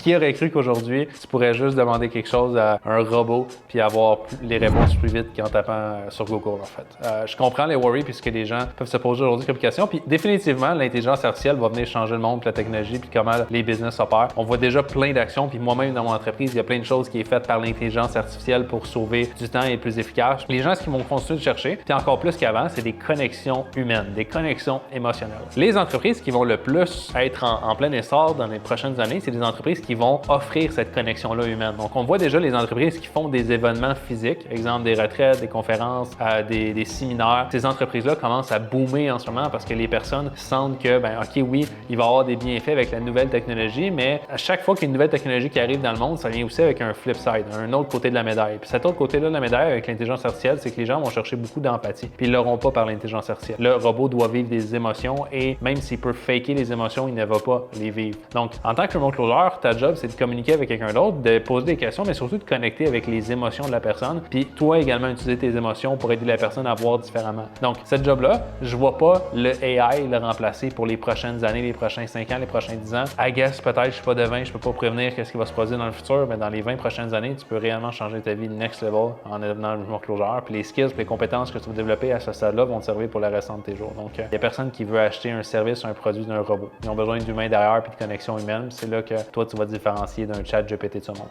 Qui aurait cru qu'aujourd'hui, tu pourrais juste demander quelque chose à un robot puis avoir les réponses plus vite qu'en tapant sur Google, en fait. Je comprends les worries puis ce que les gens peuvent se poser aujourd'hui comme question. Puis définitivement, l'intelligence artificielle va venir changer le monde, puis la technologie, puis comment les business opèrent. On voit déjà plein d'actions, puis moi-même dans mon entreprise, il y a plein de choses qui est faites par l'intelligence artificielle pour sauver du temps et être plus efficace. Les gens, ce qu'ils vont continuer de chercher, puis encore plus qu'avant, c'est des connexions humaines, des connexions émotionnelles. Les entreprises qui vont le plus être en plein essor dans les prochaines années, c'est des entreprises qui vont offrir cette connexion-là humaine. Donc, on voit déjà les entreprises qui font des événements physiques, exemple des retraites, des conférences, des séminaires. Ces entreprises-là commencent à boomer en ce moment parce que les personnes sentent que, OK, oui, il va y avoir des bienfaits avec la nouvelle technologie, mais à chaque fois qu'il y a une nouvelle technologie qui arrive dans le monde, ça vient aussi avec un flip side, un autre côté de la médaille. Puis cet autre côté-là de la médaille avec l'intelligence artificielle, c'est que les gens vont chercher beaucoup d'empathie, puis ils ne l'auront pas par l'intelligence artificielle. Le robot doit vivre des émotions et même s'il peut faker les émotions, il ne va pas les vivre. Donc, en tant que remote closer, ta job, c'est de communiquer avec quelqu'un d'autre, de poser des questions, mais surtout de connecter avec les émotions de la personne, puis toi également utiliser tes émotions pour aider la personne à voir différemment. Donc, cette job-là, je vois pas le AI le remplacer pour les prochaines années, les prochains 5 ans, les prochains 10 ans. I guess, peut-être, je suis pas devin, je peux pas prévenir qu'est-ce qui va se produire dans le futur, mais dans les 20 prochaines années, tu peux réellement changer ta vie next level en devenant remote closer. Puis les skills, puis les compétences que tu vas développer à ce stade-là vont te servir pour le restant de tes jours. Donc, il y a personne qui veut acheter un service ou un produit d'un robot. Ils ont besoin d'humains derrière puis de connexion humaine. C'est là que toi, tu vas te différencier d'un chat GPT de ce monde.